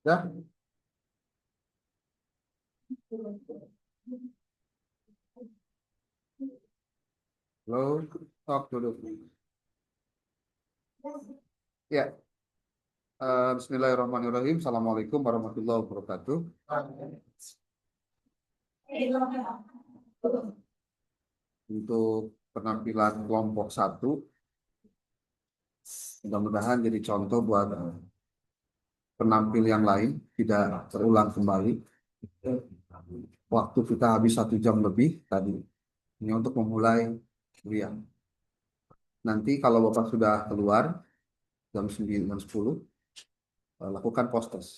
Ya, halo, talk dulu. Ya, Bismillahirrahmanirrahim. Assalamualaikum warahmatullahi wabarakatuh. Untuk penampilan kelompok satu, mudah-mudahan jadi contoh buat penampil yang lain, tidak terulang kembali. Waktu kita habis 1 jam lebih tadi, ini untuk memulai kuliah. Nanti kalau Bapak sudah keluar, jam 9, jam 10, lakukan post test.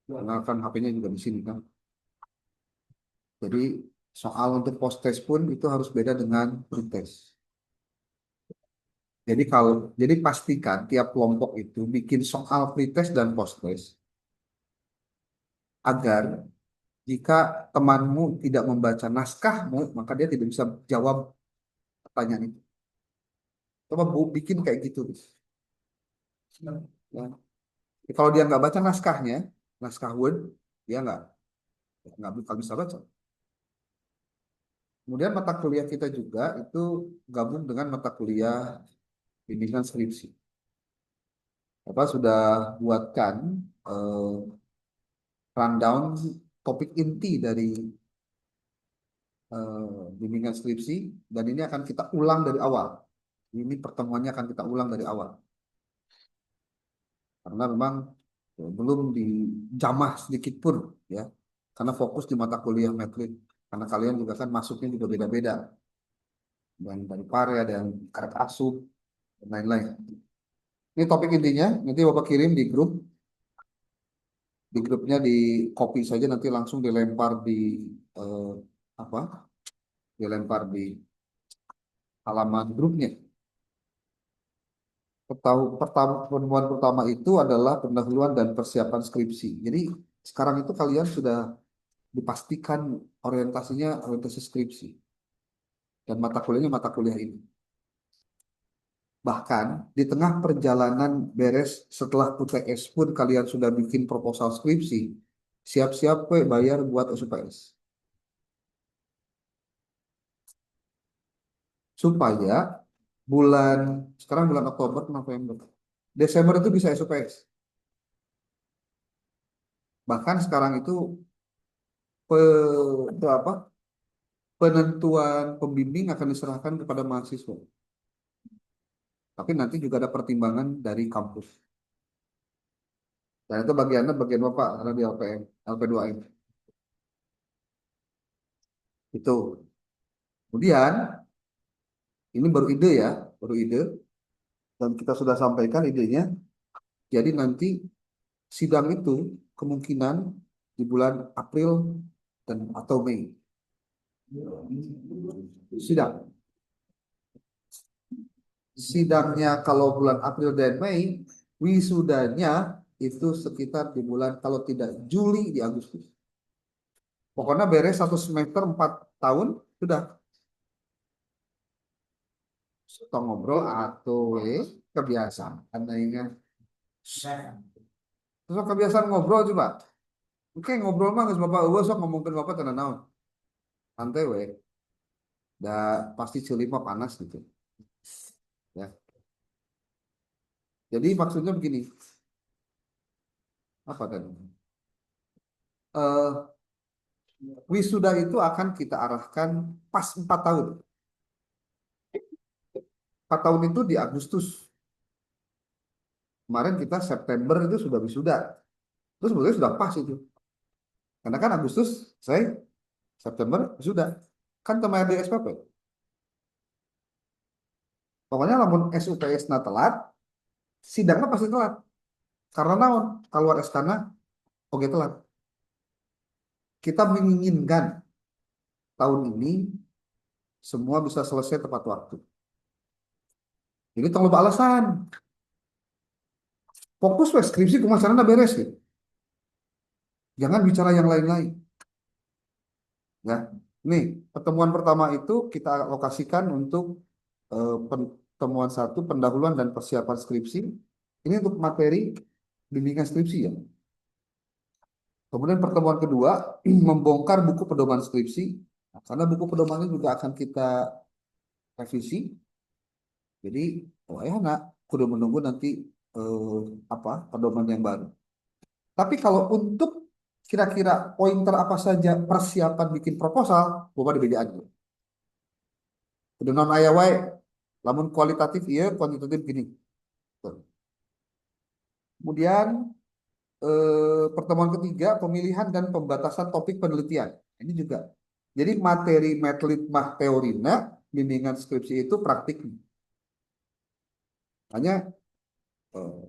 Karena kan HP-nya juga di sini kan. Jadi soal untuk post test pun itu harus beda dengan pretest. Jadi pastikan tiap kelompok itu bikin soal pretest dan post test agar jika temanmu tidak membaca naskahmu maka dia tidak bisa jawab pertanyaan itu. Coba Bu bikin kayak gitu. Ya. Kalau dia nggak baca naskahnya, naskah Word, dia nggak bakal bisa baca. Kemudian mata kuliah kita juga itu gabung dengan mata kuliah bimbingan skripsi. Bapak sudah buatkan eh, rundown topik inti dari bimbingan skripsi dan ini akan kita ulang dari awal. Ini pertemuannya akan kita ulang dari awal karena memang belum dijamah sedikit pun ya. Karena fokus di mata kuliah metrik. Karena kalian juga kan masuknya juga beda-beda. Dan dari PARE ada yang karet asup dan lain-lain. Ini topik intinya, nanti Bapak kirim di grup. Di grupnya di copy saja nanti langsung dilempar di eh, apa? Dilempar di halaman grupnya. Pertemuan pertama itu adalah pendahuluan dan persiapan skripsi. Jadi sekarang itu kalian sudah dipastikan orientasinya orientasi skripsi dan mata kuliahnya mata kuliah ini. Bahkan di tengah perjalanan beres setelah UTS pun kalian sudah bikin proposal skripsi, siap-siap bayar buat SUPS. Supaya bulan sekarang bulan Oktober, November, Desember itu bisa SUPS. Bahkan sekarang itu apa penentuan pembimbing akan diserahkan kepada mahasiswa. Tapi nanti juga ada pertimbangan dari kampus. Dan itu bagiannya bagian Bapak karena di LPM, LP2M. Itu. Kemudian ini baru ide ya, baru ide dan kita sudah sampaikan idenya. Jadi nanti sidang itu kemungkinan di bulan April dan atau Mei. Sidang. Sidangnya kalau bulan April dan Mei, wisudanya itu sekitar di bulan kalau tidak Juli di Agustus. Pokoknya beres 1 semester 4 tahun sudah. Kita ngobrol atau kebiasaan. Andainya terus kebiasaan ngobrol coba. Oke ngobrol mah nggak bapak gue sok ngomongin bapak tenang naon. Santai we. Dah pasti celima panas gitu. Ya. Jadi maksudnya begini. Apa tadi? Eh, wisuda itu akan kita arahkan pas 4 tahun. 4 tahun itu di Agustus. Kemarin kita September itu sudah wisuda. Terus sebetulnya sudah pas itu. Karena kan Agustus, saya September sudah. Kan teman di SPP. Pokoknya namun SUPS na telat, sidangnya pasti telat. Karena naon, keluar SK-na, oke telat. Kita menginginkan tahun ini semua bisa selesai tepat waktu. Jadi tolong alasan. Fokus we skripsi pemasaran beres ya. Jangan bicara yang lain-lain. Ya, nih pertemuan pertama itu kita alokasikan untuk pertemuan satu pendahuluan dan persiapan skripsi. Ini untuk materi bimbingan skripsi ya. Kemudian pertemuan kedua, membongkar buku pedoman skripsi. Nah, karena buku pedomannya juga akan kita revisi. Jadi, oh ya nak, kudu menunggu nanti eh, apa pedoman yang baru. Tapi kalau untuk kira-kira pointer apa saja persiapan bikin proposal, coba di BDA dulu. Udah non aya wae, lamun kualitatif iya, kuantitatif gini. Tuh. Kemudian pertemuan ketiga, pemilihan dan pembatasan topik penelitian. Ini juga. Jadi materi metlit mah teorina, bimbingan skripsi itu praktik. Hanya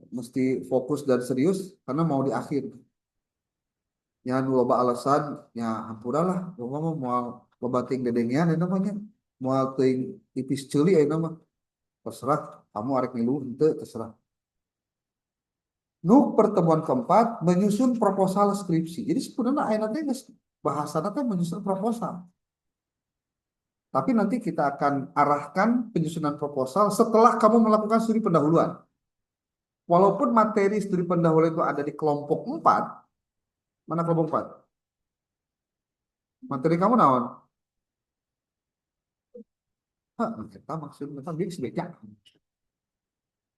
mesti fokus dan serius karena mau di akhir. Ya nu loba alasan, ya hampura lah. Loba mah mau loba ting dedengian ya namanya. Mau ting tipis ceuli ya nama. Terserah, kamu arek ngilu henteu terserah. Nu pertemuan keempat menyusun proposal skripsi. Jadi sebenarnya ayeuna teh bahasana teh menyusun proposal. Tapi nanti kita akan arahkan penyusunan proposal setelah kamu melakukan studi pendahuluan. Walaupun materi studi pendahuluan itu ada di kelompok 4, mana kelompok 4? Materi kamu naon? Hah, kita maksudnya kan dia sebaiknya.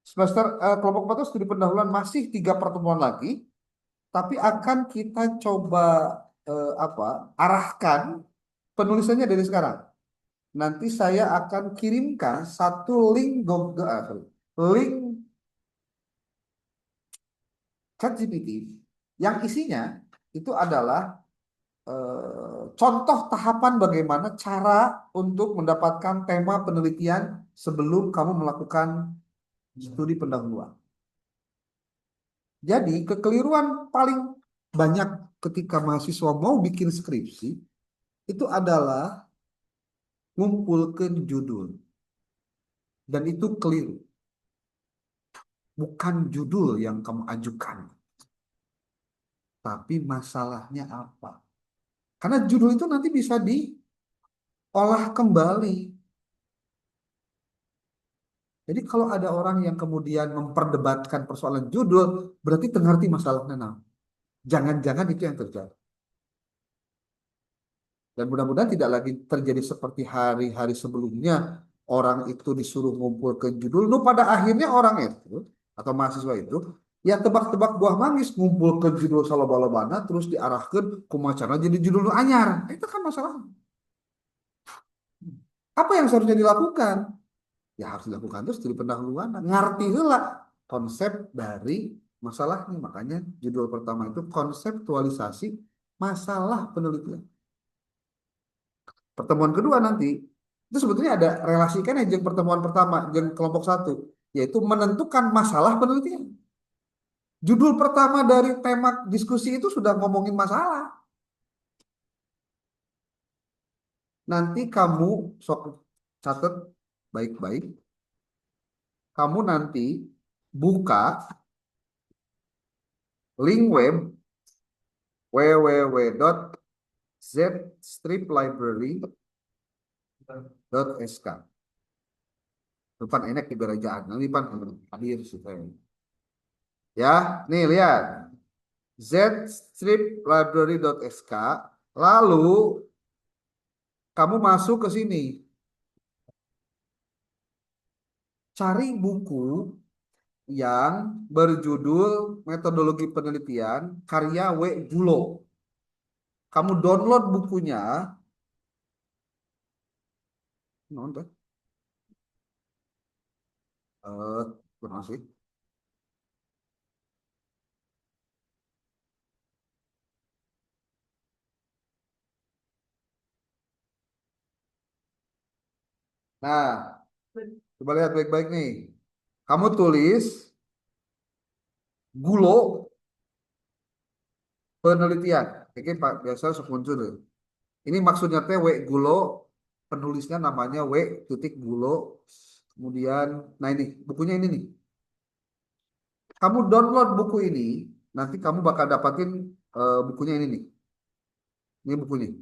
Semester kelompok 4 itu studi pendahuluan masih 3 pertemuan lagi, tapi akan kita coba arahkan penulisannya dari sekarang. Nanti saya akan kirimkan satu link Google, link ChatGPT yang isinya itu adalah contoh tahapan bagaimana cara untuk mendapatkan tema penelitian sebelum kamu melakukan studi pendahuluan. Jadi kekeliruan paling banyak ketika mahasiswa mau bikin skripsi itu adalah ngumpulkan judul. Dan itu keliru. Bukan judul yang kamu ajukan, tapi masalahnya apa. Karena judul itu nanti bisa diolah kembali. Jadi kalau ada orang yang kemudian memperdebatkan persoalan judul, berarti tengerti masalahnya. Nah, jangan-jangan itu yang terjadi. Dan mudah-mudahan tidak lagi terjadi seperti hari-hari sebelumnya. Orang itu disuruh ngumpul ke judul. Nu pada akhirnya orang itu, atau mahasiswa itu, ya tebak-tebak buah manggis, ngumpul ke judul salobana terus diarahkan kumacana jadi judul nu anyar. Itu kan masalah. Apa yang seharusnya dilakukan? Ya harus dilakukan terus studi pendahuluan. Ngerti heula konsep dari masalahnya. Makanya judul pertama itu konseptualisasi masalah penelitian. Pertemuan kedua nanti itu sebetulnya ada relasikan ya jeng pertemuan pertama jeng kelompok satu, yaitu menentukan masalah penelitian. Judul pertama dari tema diskusi itu sudah ngomongin masalah. Nanti kamu sok catat baik-baik. Kamu nanti buka link web www.zstriplibrary.sk. Depan enak di berajaan. Nanti pan hadir supaya. Ya, nih lihat. zstriplibrary.sk. Lalu kamu masuk ke sini. Cari buku yang berjudul Metodologi Penelitian karya W. Gulo. Kamu download bukunya. Nonton. Kurang sih. Nah, coba lihat baik-baik nih. Kamu tulis Gulo penelitian. Oke, Pak, biasa sok muncul. Ini maksudnya teh W Gulo, penulisnya namanya W titik Gulo. Kemudian, nah ini bukunya ini nih. Kamu download buku ini, nanti kamu bakal dapatin bukunya ini nih. Ini bukunya.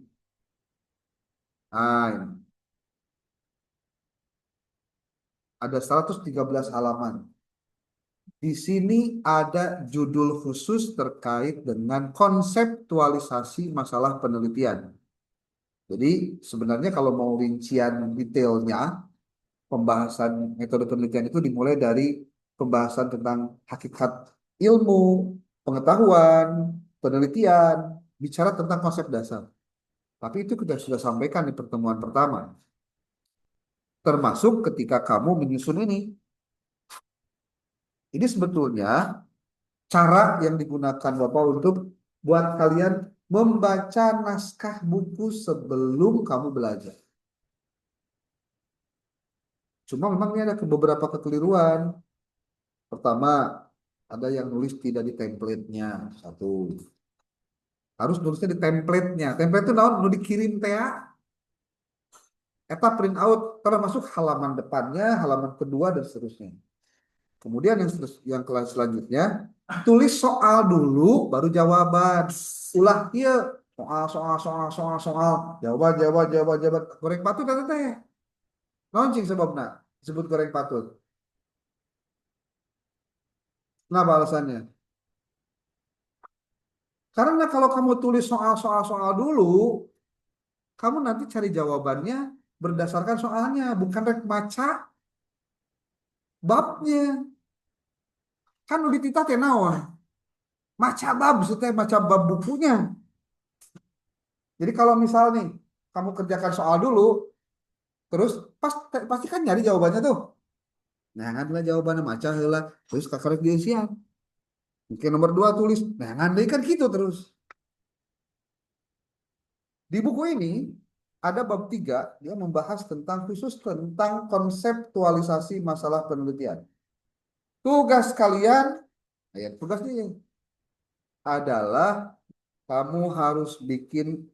Nah, ini. Ada 113 halaman. Di sini ada judul khusus terkait dengan konseptualisasi masalah penelitian. Jadi sebenarnya kalau mau rincian detailnya, pembahasan metode penelitian itu dimulai dari pembahasan tentang hakikat ilmu, pengetahuan, penelitian, bicara tentang konsep dasar. Tapi itu kita sudah sampaikan di pertemuan pertama, termasuk ketika kamu menyusun ini. Ini sebetulnya cara yang digunakan Bapak untuk buat kalian membaca naskah buku sebelum kamu belajar. Cuma memang ini ada beberapa kekeliruan. Pertama, ada yang nulis tidak di template-nya. Satu. Harus nulisnya di template-nya. Template itu naon nu dikirim teh. Eta print out termasuk halaman depannya, halaman kedua dan seterusnya. Kemudian yang kelas selanjutnya, tulis soal dulu baru jawaban. Ulah iya soal, jawaban. Goreng patut eta teh. Naon sebabna disebut goreng patut? Kenapa alasannya? Karena kalau kamu tulis soal dulu, kamu nanti cari jawabannya berdasarkan soalnya, bukan rek maca babnya. Kan udah ditita teh naon? Maca bab, maksudnya maca bab bukunya. Jadi kalau misal nih, kamu kerjakan soal dulu, terus pasti kan nyari jawabannya tuh. Nah, ngambil jawabannya maca heula, terus kakak diisian. Mungkin nomor dua tulis, nah ngandai kan gitu terus. Di buku ini ada bab 3, dia membahas tentang khusus tentang konseptualisasi masalah penelitian. Tugas kalian, tugasnya adalah kamu harus bikin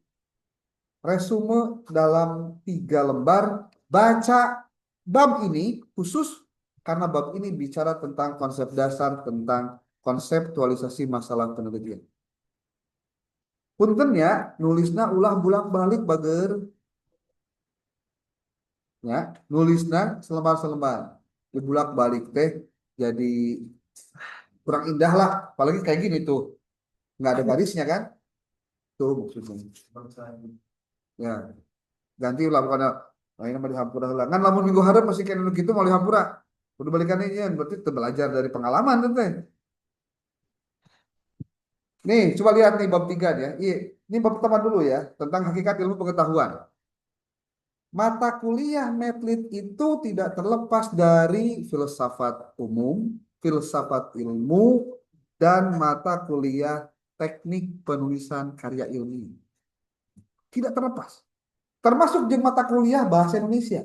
resume dalam 3 lembar, baca bab ini khusus karena bab ini bicara tentang konsep dasar, tentang konseptualisasi masalah penelitian. Puntennya nulisna ulah bulan balik bager, ya nulisna selembar-selembar dibulak balik teh jadi kurang indah lah, apalagi kayak gini tuh nggak ada garisnya kan, tuh maksudnya ya ganti ulah bukan lain nama dihampura lah kan lamun minggu harap masih kayak gitu mau dihampura udah balikan ini ya berarti belajar dari pengalaman tuh teh. Nih coba lihat nih bab 3 ya, ini bab pertama dulu ya tentang hakikat ilmu pengetahuan. Mata kuliah Medlit itu tidak terlepas dari filsafat umum, filsafat ilmu, dan mata kuliah teknik penulisan karya ilmiah. Tidak terlepas. Termasuk di mata kuliah bahasa Indonesia.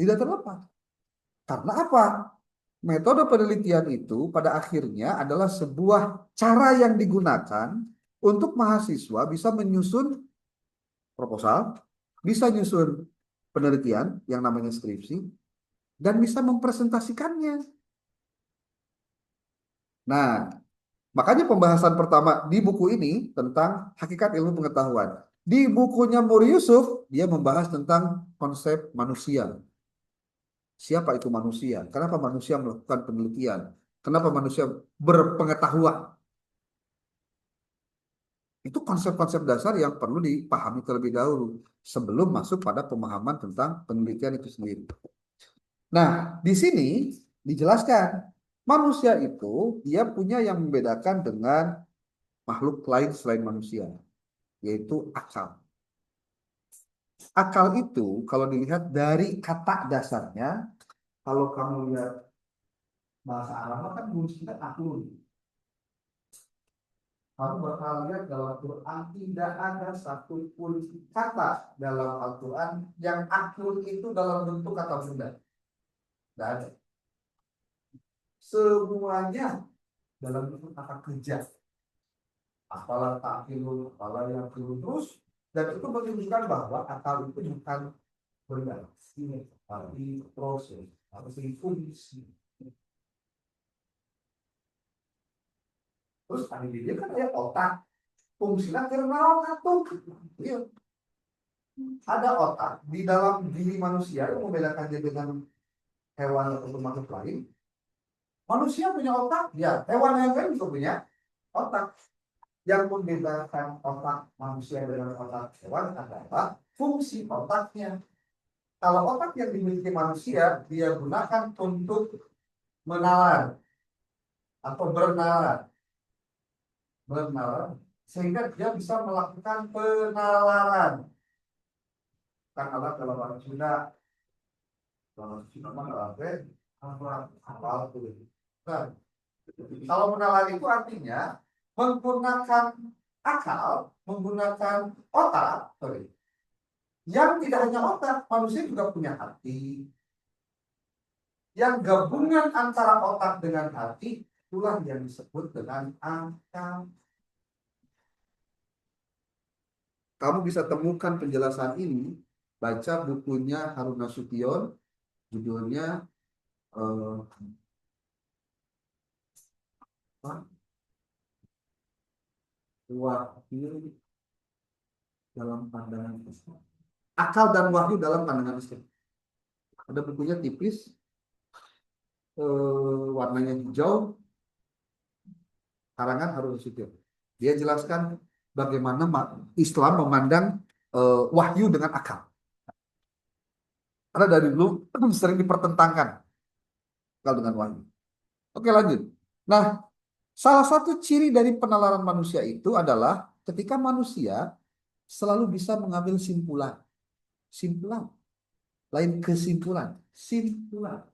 Tidak terlepas. Karena apa? Metode penelitian itu pada akhirnya adalah sebuah cara yang digunakan untuk mahasiswa bisa menyusun proposal, bisa menyusun penelitian yang namanya skripsi, dan bisa mempresentasikannya. Nah, makanya pembahasan pertama di buku ini tentang hakikat ilmu pengetahuan. Di bukunya Muri Yusuf, dia membahas tentang konsep manusia. Siapa itu manusia? Kenapa manusia melakukan penelitian? Kenapa manusia berpengetahuan? Itu konsep-konsep dasar yang perlu dipahami terlebih dahulu sebelum masuk pada pemahaman tentang penelitian itu sendiri. Nah, di sini dijelaskan manusia itu dia punya yang membedakan dengan makhluk lain selain manusia, yaitu akal. Akal itu kalau dilihat dari kata dasarnya, kalau kamu lihat bahasa Arab kan kita aklun. Kamu bakal lihat dalam Quran tidak ada satupun kata dalam Al-Quran yang aklun itu dalam bentuk kata benda. Tidak ada. Semuanya dalam bentuk kata kerja. Apalah takilun, apalah yang terus. Dan itu menunjukkan bahwa akal itu bukan benda. Ini tapi proses, harus fungsi. Terus ada dia kan ada otak. Fungsinya karena otak tuh. Iya. Ada otak di dalam diri manusia yang membedakan dia dengan hewan atau makhluk lain. Manusia punya otak, ya. Hewan yang lain juga punya otak. Yang membedakan otak manusia dengan otak hewan adalah fungsi otaknya. Kalau otak yang dimiliki manusia, dia gunakan untuk menalar atau bernalar, sehingga dia bisa melakukan penalaran. Karena kalau orang Sunda, menalar, apa tuh? Nah, kalau menalar itu artinya menggunakan akal, menggunakan otak, sorry. Yang tidak hanya otak, manusia juga punya hati. Yang gabungan antara otak dengan hati, itulah yang disebut dengan akal. Kamu bisa temukan penjelasan ini, baca bukunya Harun Nasution, judulnya Wahyu dalam pandangan Islam. Akal dan wahyu dalam pandangan Islam. Ada bukunya tipis, warnanya hijau, karangan Harun Nasution. Dia jelaskan bagaimana Islam memandang wahyu dengan akal. Karena dari dulu sering dipertentangkan akal dengan wahyu. Oke, lanjut. Nah, salah satu ciri dari penalaran manusia itu adalah ketika manusia selalu bisa mengambil simpulan. Simpulan. Lain kesimpulan. Simpulan.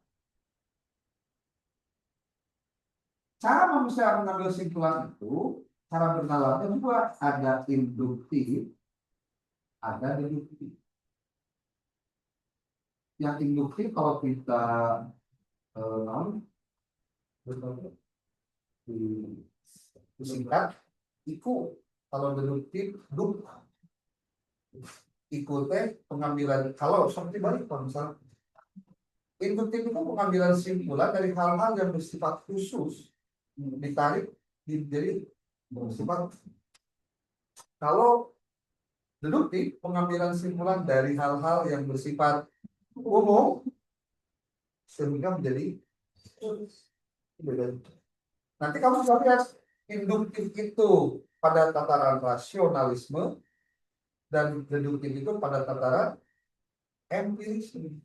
Cara manusia mengambil simpulan itu, cara bernalarnya juga ada induktif, ada deduktif. Yang induktif kalau kita disingkat, iku. Kalau deduktif, duk. Ikutnya pengambilan, kalau seperti balik, misalnya induktif itu pengambilan simpulan dari hal-hal yang bersifat khusus, ditarik jadi bersifat. Kalau deduktif pengambilan simpulan dari hal-hal yang bersifat umum sehingga menjadi beda. Nanti kamu bisa lihat induktif itu pada tataran rasionalisme dan deduktif itu pada tataran empirisme.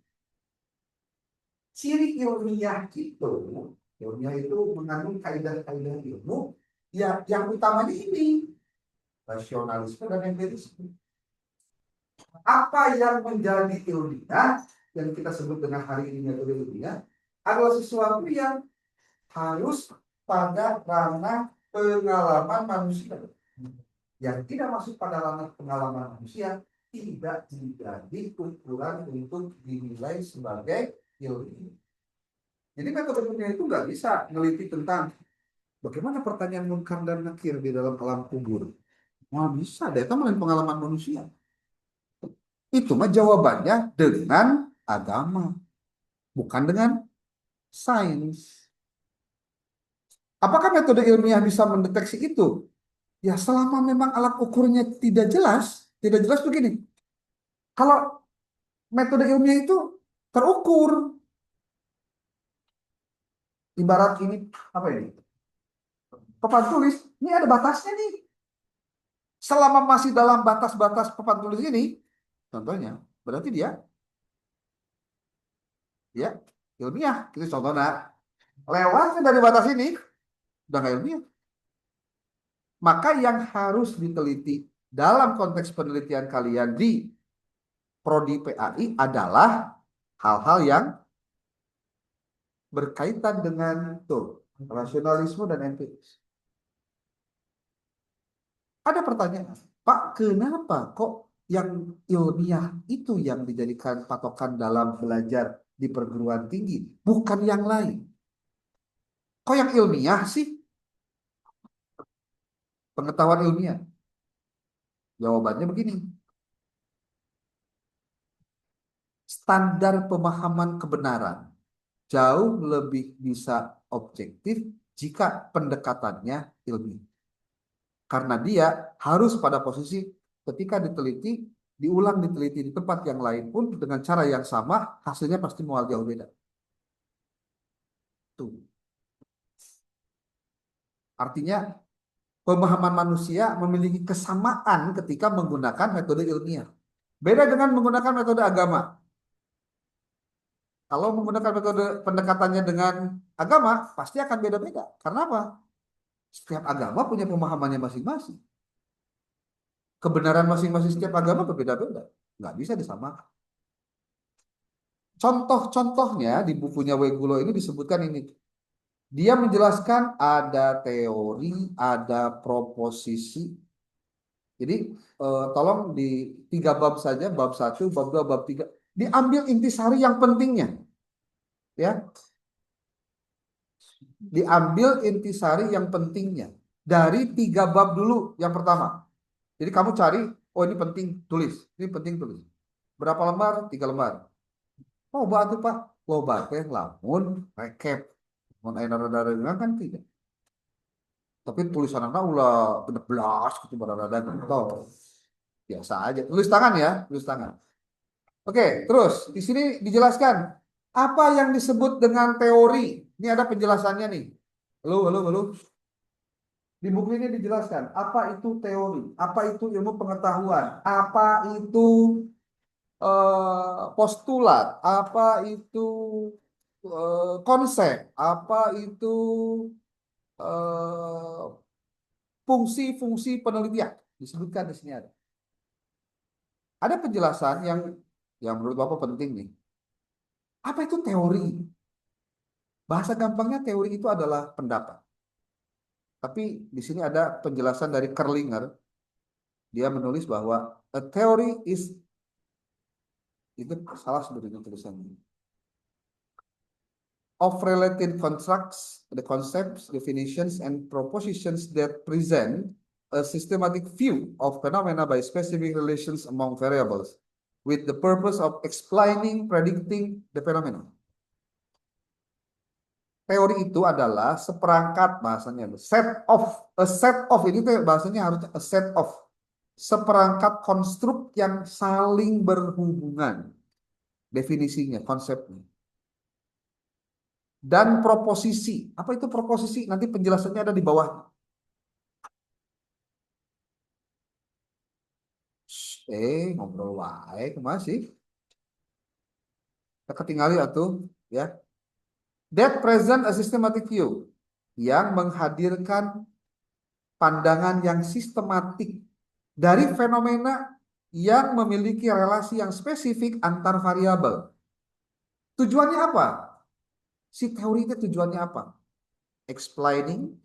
Ciri ilmiah itu mengandung kaidah-kaidah ilmu ya, yang utamanya ini rasionalisme dan empirisme. Apa yang menjadi ilmiah yang kita sebut dengan hari ini metode ilmiah adalah sesuatu yang harus pada ranah pengalaman manusia. Yang tidak masuk pada ranah pengalaman manusia tidak menjadi ukuran untuk dinilai sebagai ilmiah. Jadi metode ilmiah itu nggak bisa meneliti tentang bagaimana pertanyaan munkar dan nakir di dalam alam kubur. Nggak bisa, itu melain pengalaman manusia. Itu mah jawabannya dengan agama, bukan dengan sains. Apakah metode ilmiah bisa mendeteksi itu? Ya selama memang alat ukurnya tidak jelas begini. Kalau metode ilmiah itu terukur, ibarat ini apa ini? Papan tulis, ini ada batasnya nih. Selama masih dalam batas-batas papan tulis ini, contohnya, berarti dia ya ilmiah. Itu contohnya. Lewatnya dari batas ini, udah nggak ilmiah. Maka yang harus diteliti dalam konteks penelitian kalian di Prodi PAI adalah hal-hal yang berkaitan dengan rasionalisme dan empiris. Ada pertanyaan, Pak, kenapa kok yang ilmiah itu yang dijadikan patokan dalam belajar di perguruan tinggi, bukan yang lain? Kok yang ilmiah sih? Pengetahuan ilmiah. Jawabannya begini. Standar pemahaman kebenaran jauh lebih bisa objektif jika pendekatannya ilmiah. Karena dia harus pada posisi ketika diteliti, diulang diteliti di tempat yang lain pun dengan cara yang sama, hasilnya pasti mau jauh beda. Tuh. Artinya pemahaman manusia memiliki kesamaan ketika menggunakan metode ilmiah. Beda dengan menggunakan metode agama. Kalau menggunakan metode pendekatannya dengan agama, pasti akan beda-beda. Karena apa? Setiap agama punya pemahamannya masing-masing. Kebenaran masing-masing setiap agama berbeda-beda. Nggak bisa disamakan. Contoh-contohnya di bukunya Wegulo ini disebutkan ini. Dia menjelaskan ada teori, ada proposisi. Jadi tolong di 3 bab saja, bab 1, bab 2, bab 3. Diambil intisari yang pentingnya. Ya, diambil intisari yang pentingnya. Dari 3 bab dulu yang pertama. Jadi kamu cari, oh ini penting, tulis. Ini penting, tulis. Berapa lembar? 3 lembar. Oh, batu Pak. Oh, batu lamun, rekep. Mun ayeuna rada kan tidak. Tapi tulisan anak ulah 16 gitu berada toh. Biasa aja. Tulis tangan ya, tulis tangan. Oke, terus di sini dijelaskan apa yang disebut dengan teori. Ini ada penjelasannya nih. Halo, halo, halo. Di buku ini dijelaskan apa itu teori, apa itu ilmu pengetahuan, apa itu postulat, apa itu konsep, apa itu eh, fungsi-fungsi penelitian disebutkan di sini ada. Ada penjelasan yang menurut Bapak penting nih. Apa itu teori? Bahasa gampangnya teori itu adalah pendapat. Tapi di sini ada penjelasan dari Kerlinger. Dia menulis bahwa a theory is itu salah sebenarnya tulisannya. Of related constructs, the concepts, definitions, and propositions that present a systematic view of phenomena by specific relations among variables, with the purpose of explaining, predicting the phenomena. Teori itu adalah seperangkat bahasanya, a set of ini tuh bahasanya harusnya a set of seperangkat konstruk yang saling berhubungan, definisinya, konsepnya. Dan proposisi. Apa itu proposisi? Nanti penjelasannya ada di bawah. Ngobrol wae masih. Kita ketinggali atuh ya. That present a systematic view yang menghadirkan pandangan yang sistematik dari fenomena yang memiliki relasi yang spesifik antar variabel. Tujuannya apa? Si teori itu tujuannya apa? Explaining,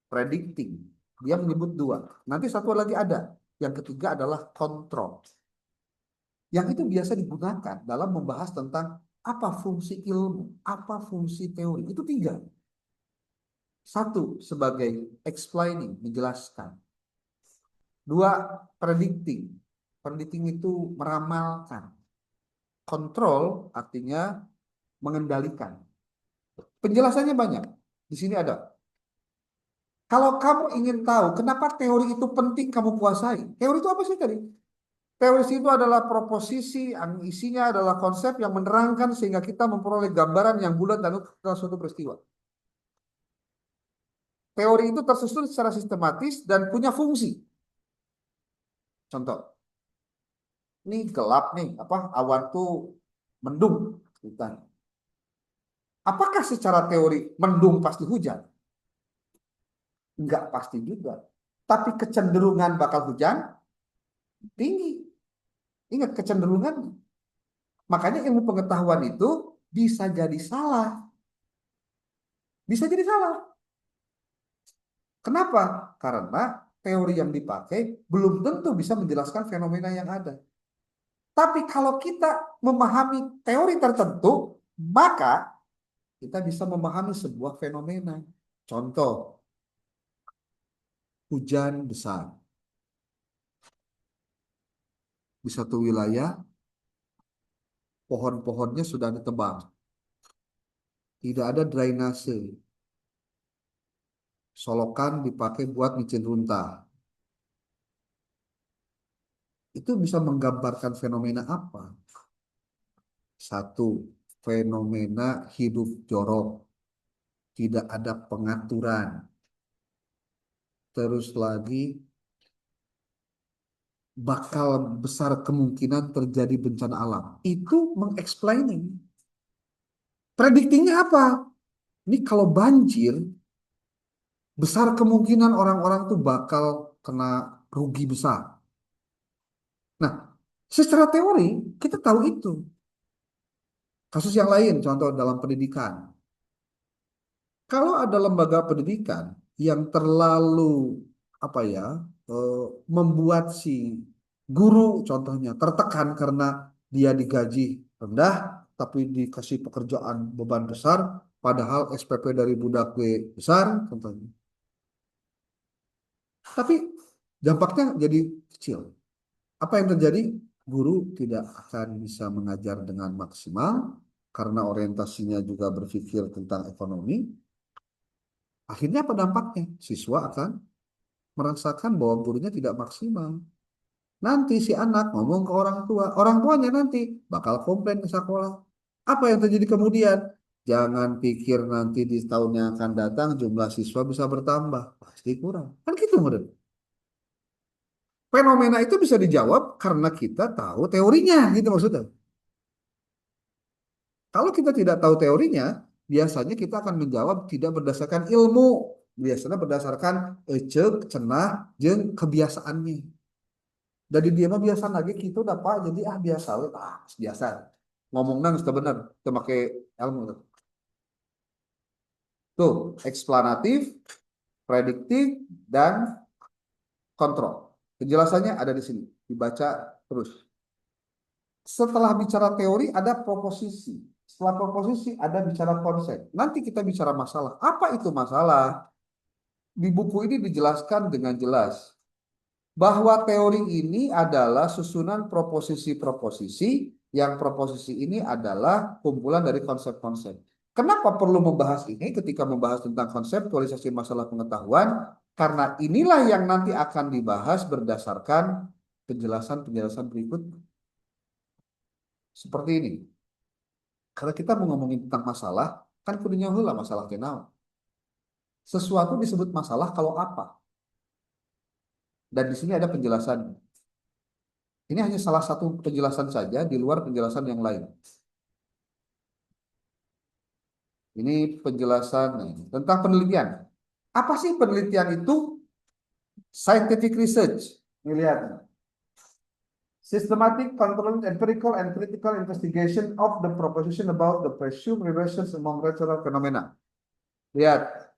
predicting. Dia menyebut 2. Nanti satu lagi ada. Yang ketiga adalah control. Yang itu biasa digunakan dalam membahas tentang apa fungsi ilmu, apa fungsi teori. Itu 3. 1 sebagai explaining, menjelaskan. 2 predicting. Predicting itu meramalkan. Control artinya mengendalikan. Penjelasannya banyak. Di sini ada. Kalau kamu ingin tahu kenapa teori itu penting kamu kuasai. Teori itu apa sih tadi? Teori itu adalah proposisi, yang isinya adalah konsep yang menerangkan sehingga kita memperoleh gambaran yang bulat dan tentang suatu peristiwa. Teori itu tersusun secara sistematis dan punya fungsi. Contoh, ini gelap nih, awan tuh mendung. Apakah secara teori mendung pasti hujan? Enggak pasti juga. Tapi kecenderungan bakal hujan tinggi. Ingat kecenderungan. Makanya ilmu pengetahuan itu bisa jadi salah. Bisa jadi salah. Kenapa? Karena teori yang dipakai belum tentu bisa menjelaskan fenomena yang ada. Tapi kalau kita memahami teori tertentu, maka kita bisa memahami sebuah fenomena. Contoh, hujan besar. Di satu wilayah, pohon-pohonnya sudah ditebang. Tidak ada drainase. Solokan dipakai buat micin runta. Itu bisa menggambarkan fenomena apa? 1, fenomena hidup jorok. tidak ada pengaturan. Terus lagi bakal besar kemungkinan terjadi bencana alam. Itu mengeksplaining. Prediktingnya apa? Ini kalau banjir, besar kemungkinan orang-orang tuh bakal kena rugi besar. Nah, secara teori kita tahu itu. Kasus yang lain, contoh dalam pendidikan. Kalau ada lembaga pendidikan yang terlalu apa ya, eh, membuat si guru contohnya tertekan karena dia digaji rendah, tapi dikasih pekerjaan beban besar, padahal SPP dari budak gue besar, contohnya. Tapi dampaknya jadi kecil. Apa yang terjadi? Guru tidak akan bisa mengajar dengan maksimal karena orientasinya juga berpikir tentang ekonomi. Akhirnya apa dampaknya? Siswa akan merasakan bahwa gurunya tidak maksimal. Nanti si anak ngomong ke orang tuanya nanti bakal komplain ke sekolah. Apa yang terjadi kemudian? Jangan pikir nanti di tahun yang akan datang jumlah siswa bisa bertambah. Pasti kurang. Kan gitu menurut. Fenomena itu bisa dijawab karena kita tahu teorinya gitu maksudnya. Kalau kita tidak tahu teorinya, biasanya kita akan menjawab tidak berdasarkan ilmu. Biasanya berdasarkan ecek, cenah, jeng kebiasaannya. Dari dia mah biasa lagi gitu dapat jadi biasa we. Biasa. Ngomongnya nggak benar, kita pakai ilmu tuh. Tuh, eksplanatif, prediktif, dan kontrol. Penjelasannya ada di sini. Dibaca terus. Setelah bicara teori ada proposisi. Setelah proposisi ada bicara konsep. Nanti kita bicara masalah. Apa itu masalah? Di buku ini dijelaskan dengan jelas bahwa teori ini adalah susunan proposisi-proposisi yang proposisi ini adalah kumpulan dari konsep-konsep. Kenapa perlu membahas ini ketika membahas tentang konseptualisasi masalah pengetahuan? Karena inilah yang nanti akan dibahas berdasarkan penjelasan-penjelasan berikut seperti ini. Kalau kita mau ngomongin tentang masalah, kan kudunya heula masalah kenal. Sesuatu disebut masalah kalau apa? Dan di sini ada penjelasan. Ini hanya salah satu penjelasan saja di luar penjelasan yang lain. Ini penjelasan tentang penelitian. Apa sih penelitian itu? Scientific research. Ini lihat. Systematic, controlled, empirical, and critical investigation of the proposition about the presumed relations among natural phenomena. Lihat.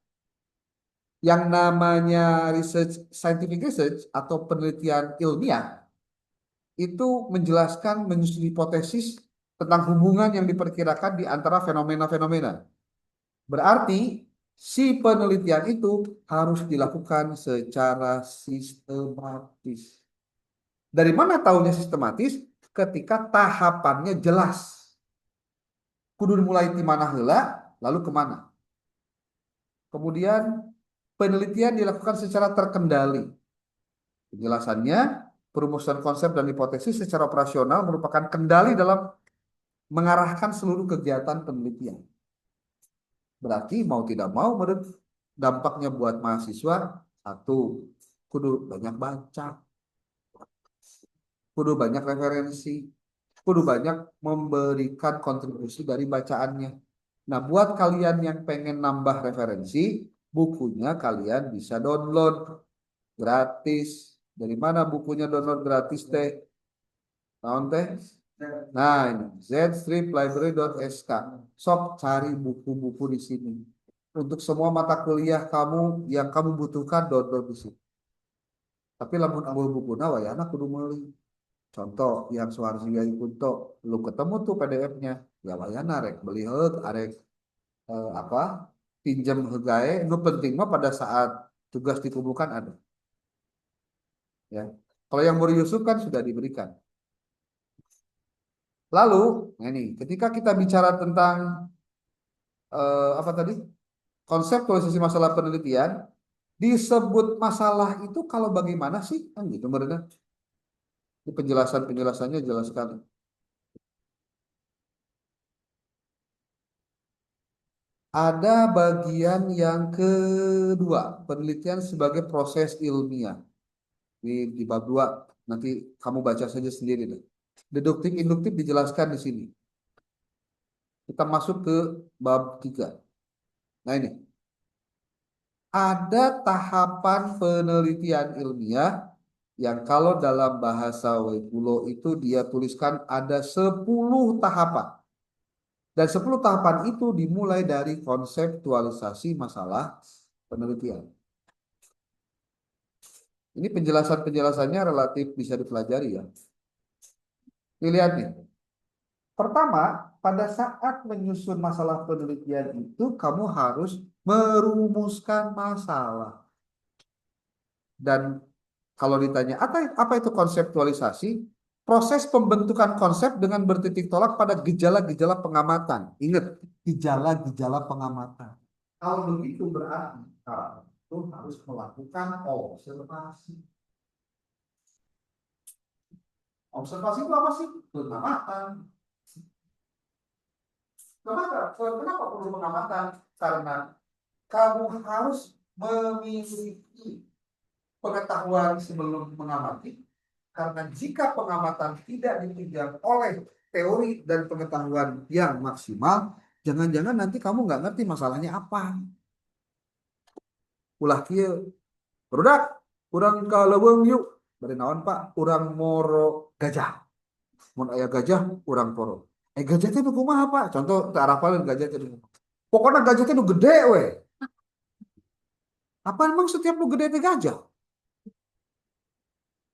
Yang namanya research, scientific research atau penelitian ilmiah itu menjelaskan, menyusun hipotesis tentang hubungan yang diperkirakan di antara fenomena-fenomena. Berarti si penelitian itu harus dilakukan secara sistematis. Dari mana tahunya sistematis? Ketika tahapannya jelas. Kudu mulai di mana heula, lalu kemana. Kemudian penelitian dilakukan secara terkendali. Penjelasannya, perumusan konsep dan hipotesis secara operasional merupakan kendali dalam mengarahkan seluruh kegiatan penelitian. Berarti mau tidak mau dampaknya buat mahasiswa, satu, kudu banyak baca, kudu banyak referensi, kudu banyak memberikan kontribusi dari bacaannya. Nah, buat kalian yang pengen nambah referensi, bukunya kalian bisa download gratis. Dari mana bukunya download gratis teh? Tahun teh? Nah, ini zstriplibrary.sk. Sok cari buku-buku di sini. Untuk semua mata kuliah kamu yang kamu butuhkan download di sini. Tapi lamun ambil buku nawa ya anak kudu meuli. Contoh yang Suharsi Yai Kunto, lu ketemu tuh PDF-nya. Ya wayana rek beli heug arek apa? Pinjam hegae, nu penting mah pada saat tugas dikumpulkan ada. Ya. Kalau yang Muri Yusuf kan sudah diberikan. Lalu, nah ini, ketika kita bicara tentang apa tadi? Konseptualisasi masalah penelitian, disebut masalah itu kalau bagaimana sih? Kan gitu mereka. Ini penjelasan-penjelasannya jelas sekali. Ada bagian yang kedua, penelitian sebagai proses ilmiah. Di bab 2, nanti kamu baca saja sendiri deh. Deduktif, induktif dijelaskan di sini. Kita masuk ke bab 3. Nah ini, ada tahapan penelitian ilmiah yang kalau dalam bahasa Wekulo itu dia tuliskan ada 10 tahapan. Dan 10 tahapan itu dimulai dari konseptualisasi masalah penelitian. Ini penjelasan-penjelasannya relatif bisa dipelajari ya. Dilihat nih. Pertama, pada saat menyusun masalah penelitian itu kamu harus merumuskan masalah. Dan kalau ditanya apa itu konseptualisasi? Proses pembentukan konsep dengan bertitik tolak pada gejala-gejala pengamatan. Ingat, gejala-gejala pengamatan. Kalau begitu berarti itu harus melakukan observasi. Observasi itu apa sih? Pengamatan. Kenapa perlu pengamatan? Karena kamu harus memiliki pengetahuan sebelum mengamati. Karena jika pengamatan tidak ditunjang oleh teori dan pengetahuan yang maksimal, jangan-jangan nanti kamu nggak ngerti masalahnya apa. Ulah kieu, produk, kurang kaleuweung yuk. Bari naon Pak? Urang moro gajah. Mun aya gajah, urang poro. Gajah teh nu kumaha Pak? Contoh teu arafaleun gajah teh nu kumaha. Pokoknya gajah teh nu gede we. Apa emang setiap nu gede teh gajah?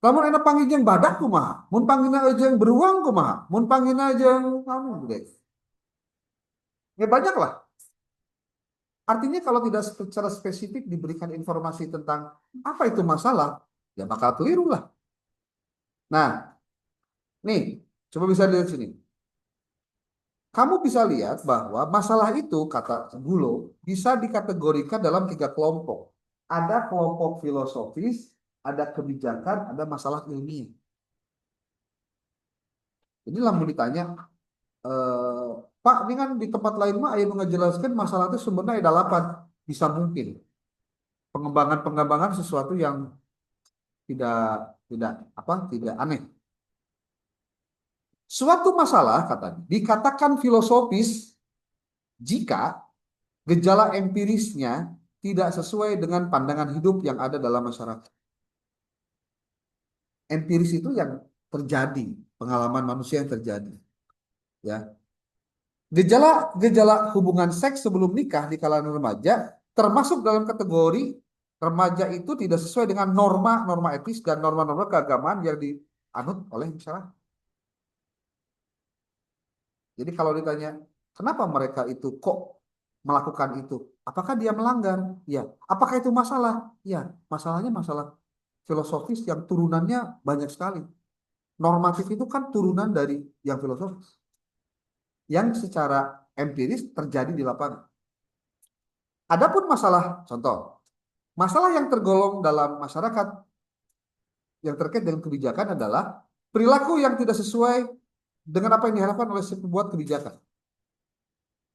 Lamun enak panggil jeung badak kumaha? Mun panggilna jeung beruang kumaha? Mun panggilna jeung anu gede. Ya banyak lah. Artinya kalau tidak secara spesifik diberikan informasi tentang apa itu masalah, ya bakal keliru lah. Nah, nih, coba bisa lihat sini. Kamu bisa lihat bahwa masalah itu, kata Gulo, bisa dikategorikan dalam 3 kelompok. Ada kelompok filosofis, ada kebijakan, ada masalah ilmiah. Jadi lamun ditanya, Pak, ini kan di tempat lain mah aya menjelaskan masalah itu sebenarnya ada 8. Bisa mungkin. Pengembangan-pengembangan sesuatu yang tidak aneh. Suatu masalah katanya dikatakan filosofis jika gejala empirisnya tidak sesuai dengan pandangan hidup yang ada dalam masyarakat. Empiris itu yang terjadi, pengalaman manusia yang terjadi. Ya. Gejala hubungan seks sebelum nikah di kalangan remaja termasuk dalam kategori remaja itu tidak sesuai dengan norma-norma etis dan norma-norma keagamaan yang dianut oleh masyarakat. Jadi kalau ditanya, kenapa mereka itu kok melakukan itu? Apakah dia melanggar? Ya. Apakah itu masalah? Ya. Masalahnya masalah filosofis yang turunannya banyak sekali. Normatif itu kan turunan dari yang filosofis. Yang secara empiris terjadi di lapangan. Adapun masalah, contoh, masalah yang tergolong dalam masyarakat yang terkait dengan kebijakan adalah perilaku yang tidak sesuai dengan apa yang diharapkan oleh si pembuat kebijakan.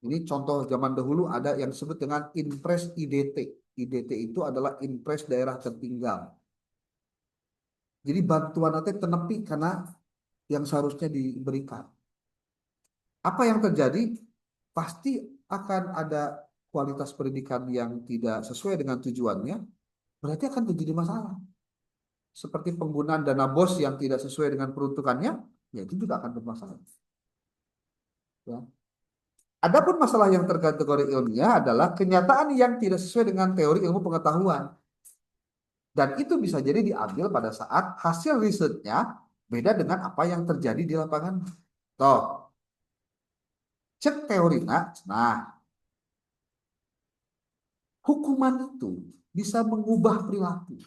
Ini contoh zaman dahulu ada yang disebut dengan Inpres IDT. IDT itu adalah Inpres daerah tertinggal. Jadi bantuan nanti tenepi karena yang seharusnya diberikan. Apa yang terjadi? Pasti akan ada kualitas pendidikan yang tidak sesuai dengan tujuannya, berarti akan terjadi masalah. Seperti penggunaan dana BOS yang tidak sesuai dengan peruntukannya, ya itu juga akan bermasalah. Ya. Adapun masalah yang terkategori ilmiah adalah kenyataan yang tidak sesuai dengan teori ilmu pengetahuan. Dan itu bisa jadi diambil pada saat hasil risetnya beda dengan apa yang terjadi di lapangan. Toh, cek teorinya, nah, hukuman itu bisa mengubah perilaku.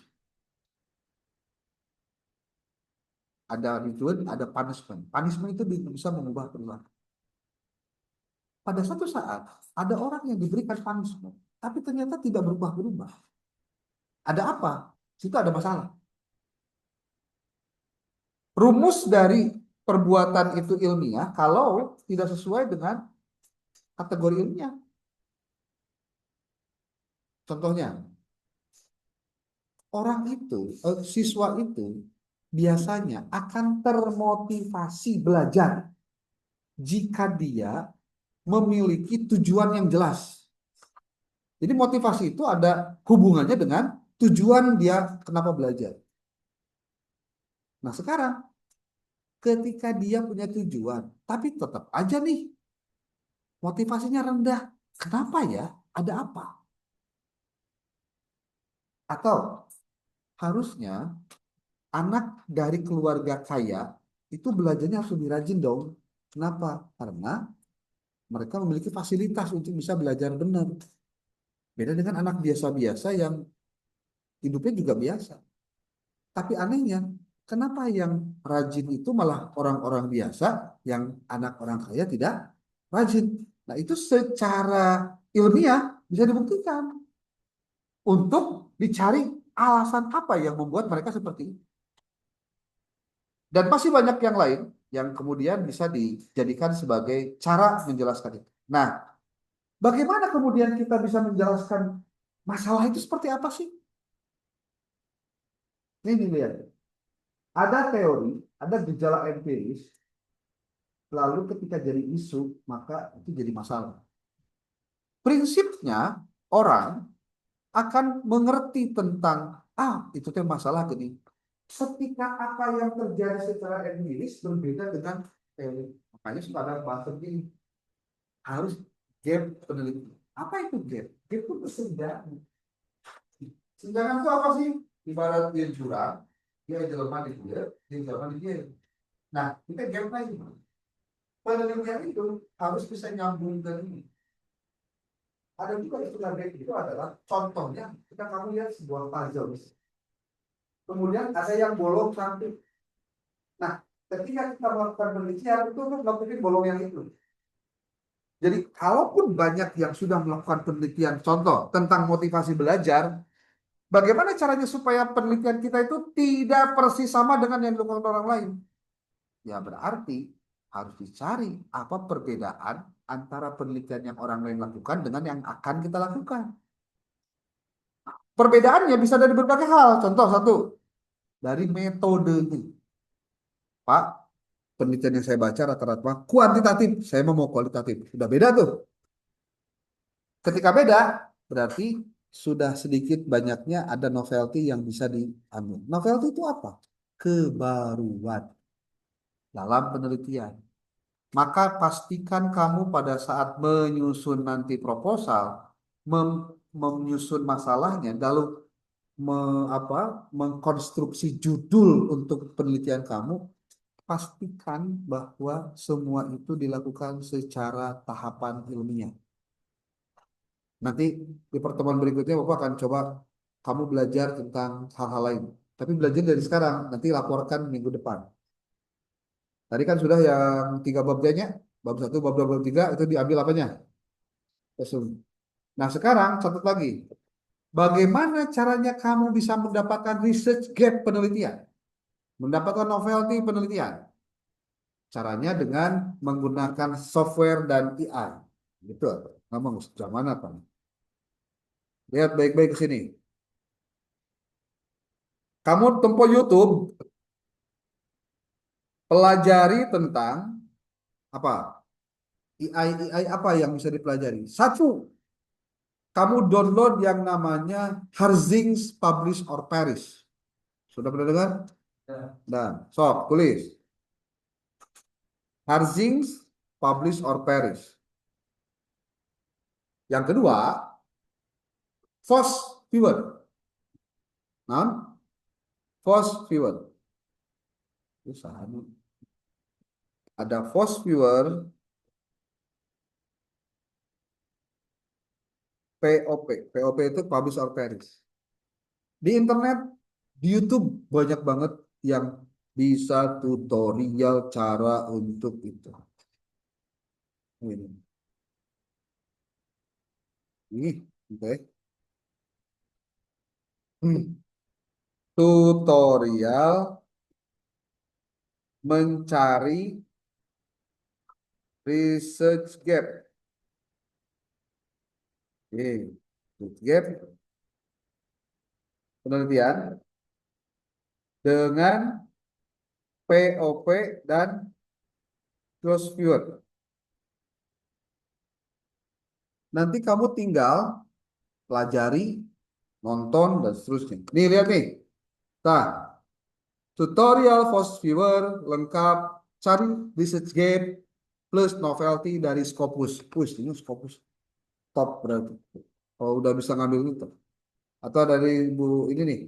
Ada reward, ada punishment. Punishment itu bisa mengubah perilaku. Pada suatu saat, ada orang yang diberikan punishment, tapi ternyata tidak berubah-berubah. Ada apa? Situ ada masalah. Rumus dari perbuatan itu ilmiah kalau tidak sesuai dengan kategori ilmiah. Contohnya, orang itu, siswa itu biasanya akan termotivasi belajar jika dia memiliki tujuan yang jelas. Jadi motivasi itu ada hubungannya dengan tujuan dia kenapa belajar. Nah sekarang ketika dia punya tujuan, tapi tetap aja nih motivasinya rendah. Kenapa ya? Ada apa? Atau harusnya anak dari keluarga kaya itu belajarnya harus lebih rajin dong. Kenapa? Karena mereka memiliki fasilitas untuk bisa belajar benar. Beda dengan anak biasa-biasa yang hidupnya juga biasa. Tapi anehnya, kenapa yang rajin itu malah orang-orang biasa, yang anak orang kaya tidak rajin? Nah, itu secara ilmiah bisa dibuktikan untuk dicari alasan apa yang membuat mereka seperti itu. Dan pasti banyak yang lain yang kemudian bisa dijadikan sebagai cara menjelaskan itu. Nah, bagaimana kemudian kita bisa menjelaskan masalah itu seperti apa sih? Ini lihat. Ada teori, ada gejala empiris, lalu ketika jadi isu, maka itu jadi masalah. Prinsipnya, orang akan mengerti tentang, itu tuh masalah gini. Ketika apa yang terjadi secara empiris berbeda dengan teori. Makanya suka ada bahasa ini, harus gap penelitian. Apa itu gap? Gap itu kesenjangan. Senjangan itu apa sih? Ibarat dia jurang, dia jelema di dia jelema di dia. Nah, kita gap lagi. Penelitian itu harus bisa nyambung ke ini. Ada juga istilah gap itu adalah contohnya kita kamu lihat sebuah puzzle. Kemudian ada yang bolong cantik. Nah, ketika kita melakukan penelitian itu kan melakukan bolong yang itu. Jadi kalaupun banyak yang sudah melakukan penelitian contoh tentang motivasi belajar, bagaimana caranya supaya penelitian kita itu tidak persis sama dengan yang dilakukan orang lain? Ya berarti harus dicari apa perbedaan antara penelitian yang orang lain lakukan dengan yang akan kita lakukan. Perbedaannya bisa dari berbagai hal. Contoh satu, dari metodenya. Pak, penelitian yang saya baca rata-rata kuantitatif, saya mau kualitatif. Sudah beda tuh. Ketika beda, berarti sudah sedikit banyaknya ada novelty yang bisa diambil. Novelty itu apa? Kebaruan dalam penelitian. Maka pastikan kamu pada saat menyusun nanti proposal, menyusun masalahnya, lalu mengkonstruksi judul untuk penelitian kamu, pastikan bahwa semua itu dilakukan secara tahapan ilmiah. Nanti di pertemuan berikutnya Bapak akan coba kamu belajar tentang hal-hal lain. Tapi belajar dari sekarang, nanti laporkan minggu depan. Tadi kan sudah yang 3 babnya, bab 1, bab 2, bab 3 itu diambil apanya? Resume. Nah sekarang catat lagi, bagaimana caranya kamu bisa mendapatkan research gap penelitian? Mendapatkan novelty penelitian? Caranya dengan menggunakan software dan AI. Gitu. Ngomong zaman apa? Lihat baik-baik ke sini. Kamu tempuh YouTube, pelajari tentang apa? AI apa yang bisa dipelajari? Satu, kamu download yang namanya Harzings Publish or Perish. Sudah pernah dengar? Ya. Nah, sok, tulis. Harzings Publish or Perish. Yang kedua, Force Viewer. Nah, Force Viewer. Ada Force Viewer, POP. POP itu Publish or Perish. Di internet, di YouTube banyak banget yang bisa tutorial cara untuk itu. Ini, oke. Tutorial mencari research gap. Oke. Gap penelitian dengan POV dan close viewer. Nanti kamu tinggal pelajari, nonton, dan seterusnya. Nih, lihat nih. Nah, tutorial Fast Viewer lengkap, cari research gap plus novelty dari Scopus. Ini Scopus top berarti. Oh, udah bisa ngambil itu. Atau dari Bu ini nih.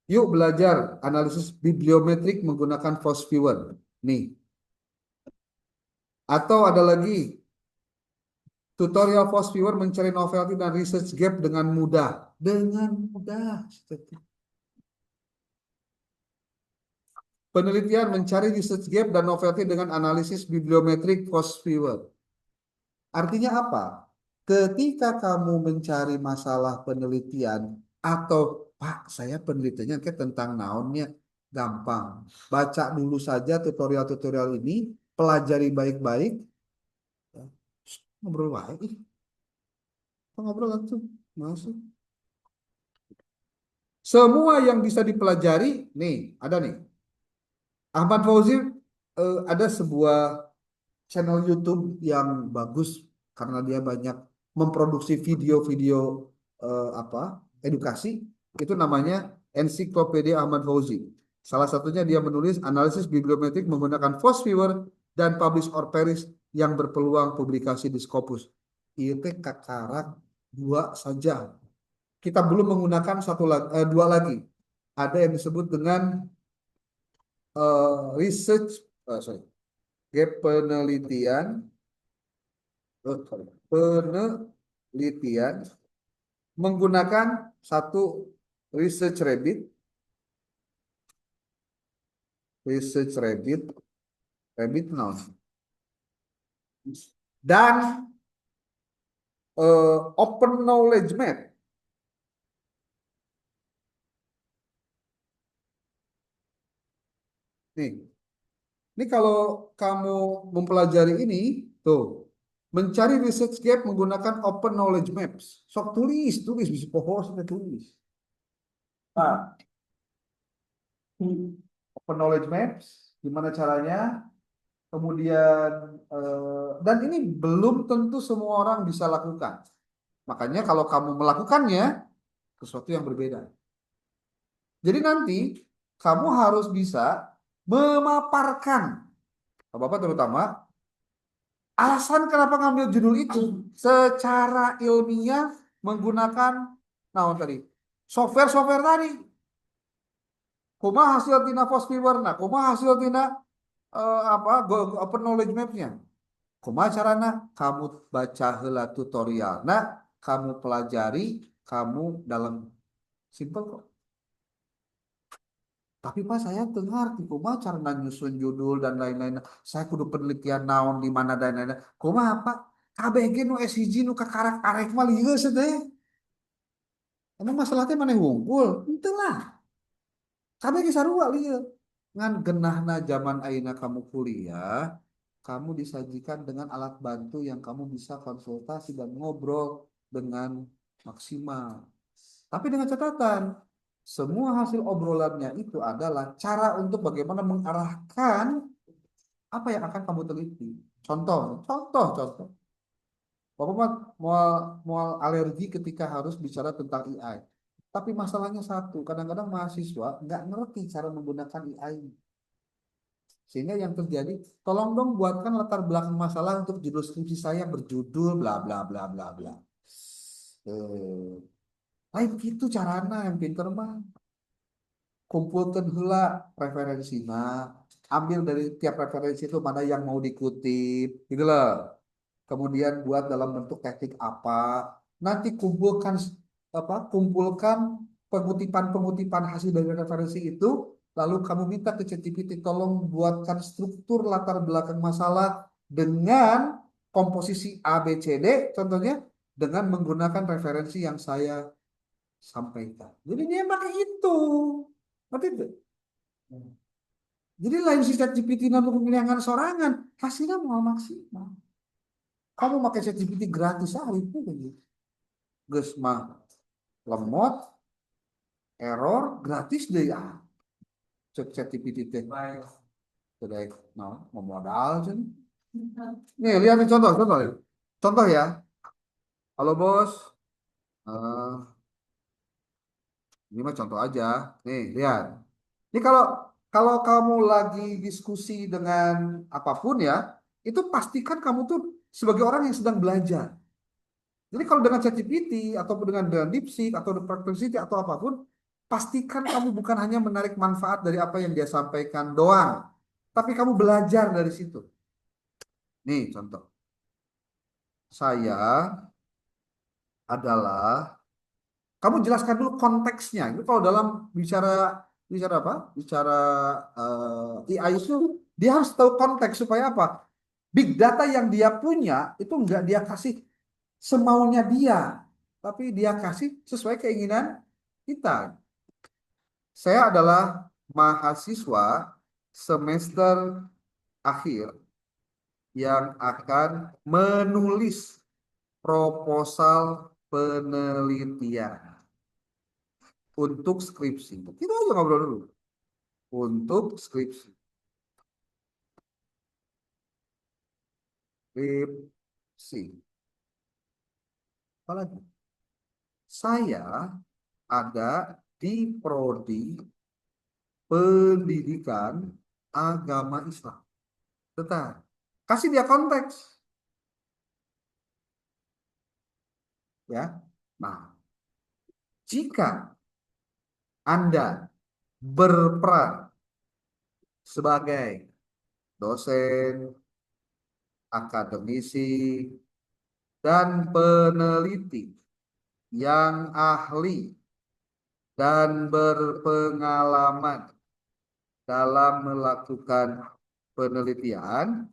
Yuk belajar analisis bibliometrik menggunakan Fast Viewer. Nih. Atau ada lagi tutorial Fast Viewer mencari novelty dan research gap dengan mudah. Dengan mudah. Penelitian mencari research gap dan novelty dengan analisis bibliometrik Fast Viewer. Artinya apa? Ketika kamu mencari masalah penelitian atau Pak, saya penelitiannya kayak tentang naonnya gampang. Baca dulu saja tutorial-tutorial ini, pelajari baik-baik, ya, ngobrol baik, ngobrol langsung masuk. Semua yang bisa dipelajari, nih ada nih. Ahmad Fauzi ada sebuah channel YouTube yang bagus karena dia banyak memproduksi video-video edukasi, itu namanya Ensiklopedia Ahmad Fauzi. Salah satunya dia menulis analisis bibliometrik menggunakan Fast Viewer dan Publish or Perish yang berpeluang publikasi di Scopus. Itu kakarak dua saja. Kita belum menggunakan dua lagi. Ada yang disebut dengan research, sorry, gap penelitian penelitian menggunakan satu research rabbit noun dan open knowledge map. Ini kalau kamu mempelajari ini tuh, mencari research gap menggunakan open knowledge maps. Sok tulis bisa pohon sudah tulis. Nah, open knowledge maps, gimana caranya? Kemudian dan ini belum tentu semua orang bisa lakukan. Makanya kalau kamu melakukannya, sesuatu yang berbeda. Jadi nanti kamu harus bisa memaparkan, Bapak terutama, alasan kenapa ngambil judul itu secara ilmiah menggunakan naon tadi, software tadi. Kumaha hasil tina Fast Viewer, nah kumaha hasil tina open knowledge mapnya. Kumaha carana? Kamu baca heula tutorial. Nah, kamu pelajari, kamu dalam simple kok. Tapi Pak saya dengar kumaha carana nyusun judul dan lain-lain. Saya kudu penelitian naon di mana dan lain-lain. Kumaha Pak? KBG nu SIG nu kakarak-karek mah lieu teh. Emang masalahnya mana ngumpul? Henteu lah. KBG sarua lieu. Ngan genahna zaman ayeuna kamu kuliah, kamu disajikan dengan alat bantu yang kamu bisa konsultasi dan ngobrol dengan maksimal. Tapi dengan catatan, semua hasil obrolannya itu adalah cara untuk bagaimana mengarahkan apa yang akan kamu teliti. Contoh. Bapak mah mual alergi ketika harus bicara tentang AI. Tapi masalahnya satu, kadang-kadang mahasiswa nggak ngerti cara menggunakan AI. Sehingga yang terjadi, tolong dong buatkan latar belakang masalah untuk judul skripsi saya berjudul bla bla bla bla bla. Lain gitu carana yang pinter mah. Kumpulkan heula referensinya, ambil dari tiap referensi itu mana yang mau dikutip, gitu loh. Kemudian buat dalam bentuk teknik apa. Nanti kumpulkan pengutipan hasil dari referensi itu, lalu kamu minta ke ChatGPT tolong buatkan struktur latar belakang masalah dengan komposisi A B C D contohnya dengan menggunakan referensi yang saya sampaikan. Jadi dia pakai itu. Ngerti itu? Jadi lain si ChatGPT namun pemilihan sorangan, hasilnya mau maksimal. Kamu pakai ChatGPT gratis itu gitu. Geus mah lemot, error, gratis deh ya. Cek ChatGPT teh. Sudah, mau modal sih. Nih, lihat nih contoh, contoh ya. Contoh ya. Halo bos. Ini mah contoh aja. Nih, lihat. Ini kalau kalau kamu lagi diskusi dengan apapun ya, itu pastikan kamu tuh sebagai orang yang sedang belajar. Jadi kalau dengan ChatGPT ataupun dengan DeepSeek atau Perplexity atau apapun, pastikan kamu bukan hanya menarik manfaat dari apa yang dia sampaikan doang, tapi kamu belajar dari situ. Nih contoh. Saya adalah kamu jelaskan dulu konteksnya. Itu kalau dalam bicara bicara apa? Bicara AI itu dia harus tahu konteks supaya apa? Big data yang dia punya itu enggak dia kasih semaunya dia, tapi dia kasih sesuai keinginan kita. Saya adalah mahasiswa semester akhir yang akan menulis proposal penelitian untuk skripsi. Kita aja ngobrol dulu. Untuk skripsi. Skripsi. Apalagi? Saya ada di prodi pendidikan agama Islam. Tetap. Kasih dia konteks. Ya. Nah, jika Anda berperan sebagai dosen, akademisi, dan peneliti yang ahli dan berpengalaman dalam melakukan penelitian,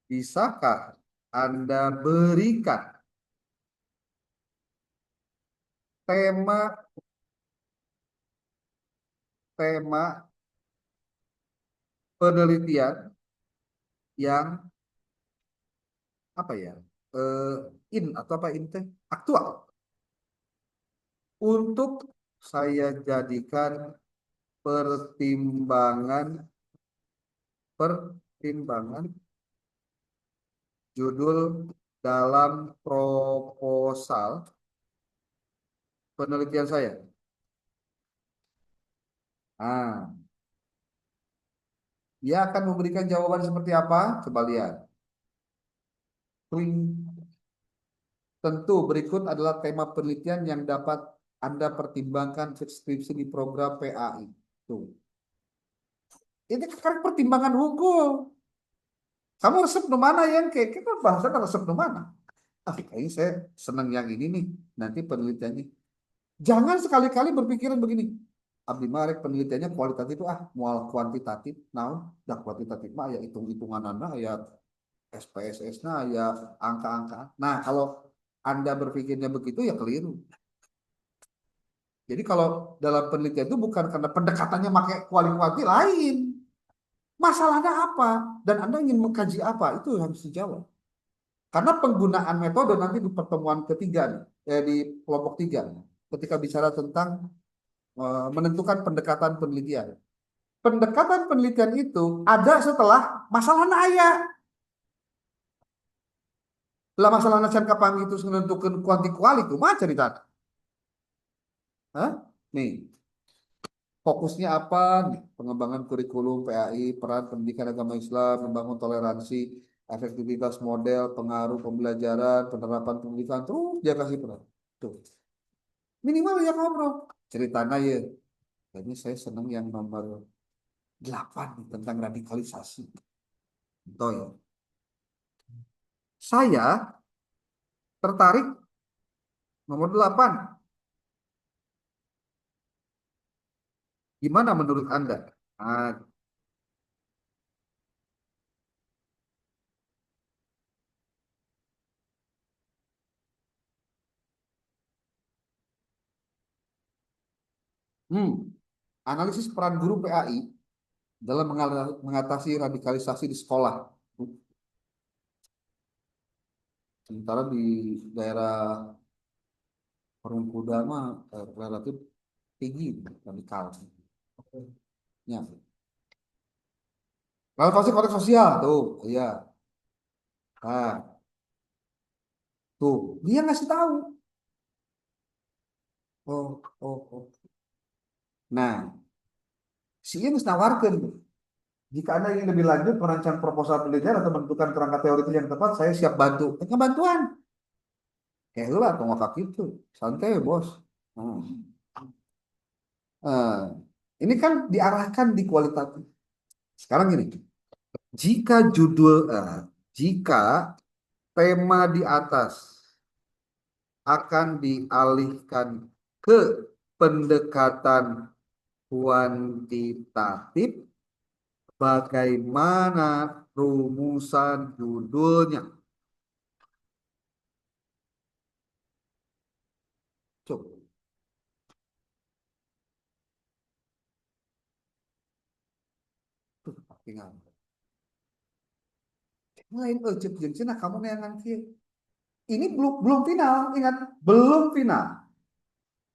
bisakah Anda berikan tema tema penelitian yang apa ya? eh, atau apa in teh? Aktual untuk saya jadikan pertimbangan pertimbangan judul dalam proposal penelitian saya. Nah, dia akan memberikan jawaban seperti apa? Coba lihat. Tentu berikut adalah tema penelitian yang dapat Anda pertimbangkan skripsi di program PAI. Tuh. Ini kan pertimbangan hukum. Kamu resep di mana yang kayak kita bahasa resep di mana? Ah, kayaknya saya senang yang ini nih. Nanti penelitiannya. Jangan sekali-kali berpikiran begini. Abdi Marek penelitiannya kualitatif mual kuantitatif. Nah, dah kuantitatif mah ya hitung-hitungan Anda ya SPSS nah ya angka-angka. Nah, kalau Anda berpikirnya begitu ya keliru. Jadi kalau dalam penelitian itu bukan karena pendekatannya pakai kuali-kuali lain. Masalahnya apa? Dan Anda ingin mengkaji apa? Itu harus dijawab. Karena penggunaan metode nanti di pertemuan ketiga, di kelompok tiga, ketika bicara tentang menentukan pendekatan penelitian. Pendekatan penelitian itu ada setelah masalah ayah. Lah masalah can kapang itu menentukan kuanti kuali itu mah cerita. Hah? Nih, fokusnya apa? Pengembangan kurikulum PAI, peran pendidikan agama Islam, membangun toleransi, efektivitas model, pengaruh pembelajaran, penerapan pendidikan, terus dia kasih peran. Tuh. Minimal ya ngobrol. Ceritanya ya. Ini saya senang yang nomor 8 tentang radikalisasi. Betul ya. Saya tertarik nomor 8. Gimana menurut Anda? Ah, hmm, analisis peran guru PAI dalam mengatasi radikalisasi di sekolah. Sementara di daerah Parung Kuda mah relatif tinggi radikal. Ya. Lalu pasti konteks sosial tuh, iya. Nah, tuh dia ngasih tahu. Oh, oh, oh. Nah, si Ieu geus nawarkeun. Jika Anda ingin lebih lanjut merancang proposal penelitian atau menentukan kerangka teoritis yang tepat, saya siap bantu. Bantuan. Kayak lah, atau ngakak itu. Santai, bos. Hmm. Eh, ini kan diarahkan di kualitatif. Sekarang gini, jika jika tema di atas akan dialihkan ke pendekatan kuantitatif, bagaimana rumusan judulnya? Coba. Tuh, tinggal. Lain cek jeung cenah kamu neangan kieu. Ini belum belum final, ingat, belum final.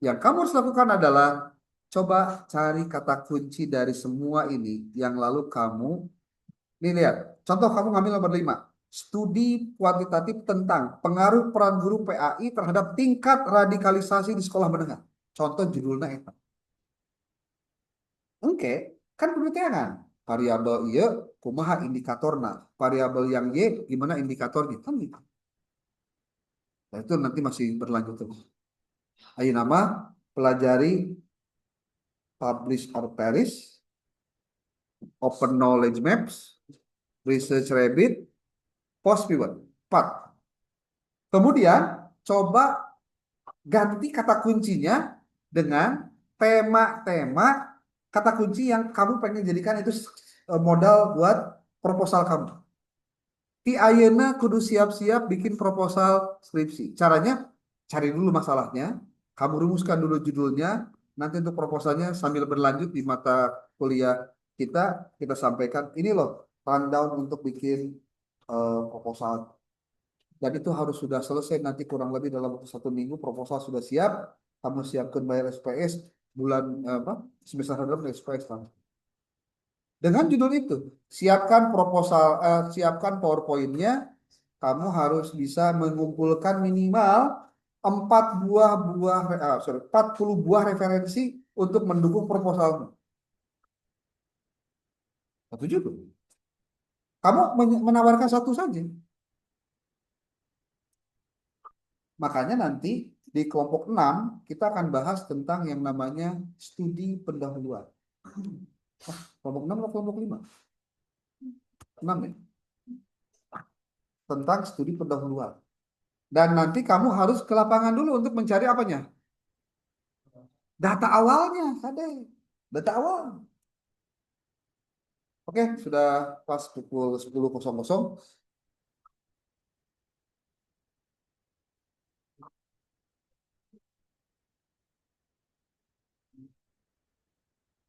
Yang kamu harus lakukan adalah coba cari kata kunci dari semua ini yang lalu kamu, nih lihat, contoh kamu ngambil nomor 5, studi kuantitatif tentang pengaruh peran guru PAI terhadap tingkat radikalisasi di sekolah menengah. Contoh judulnya itu. Oke, kan kudu teangan. Variabel iya, kumaha indikatorna. Variabel yang Y, gimana indikatornya? Kan gitu. Nah, itu nanti masih berlanjut terus. Ayo nama, pelajari publish or perish, open knowledge maps, research rabbit, post pivot. 4. Kemudian coba ganti kata kuncinya dengan tema-tema kata kunci yang kamu pengen jadikan itu modal buat proposal kamu. Ti ayeuna kudu siap-siap bikin proposal skripsi. Caranya cari dulu masalahnya, kamu rumuskan dulu judulnya, nanti untuk proposalnya sambil berlanjut di mata kuliah kita sampaikan ini loh rundown untuk bikin proposal. Dan itu harus sudah selesai nanti kurang lebih dalam waktu 1 minggu proposal sudah siap, kamu siapkan bayar SPS bulan apa semester hadap SPS kamu. Dengan judul itu, siapkan proposal, siapkan PowerPoint-nya. Kamu harus bisa mengumpulkan minimal 40 buah referensi untuk mendukung proposalmu. Satu judul. Kamu menawarkan satu saja. Makanya nanti di kelompok 6 kita akan bahas tentang yang namanya studi pendahuluan. Kelompok 6 atau kelompok 5? 6 ya. Tentang studi pendahuluan. Dan nanti kamu harus ke lapangan dulu untuk mencari apanya? Data awalnya, Kade. Data awal. Oke, sudah pas pukul 10.00.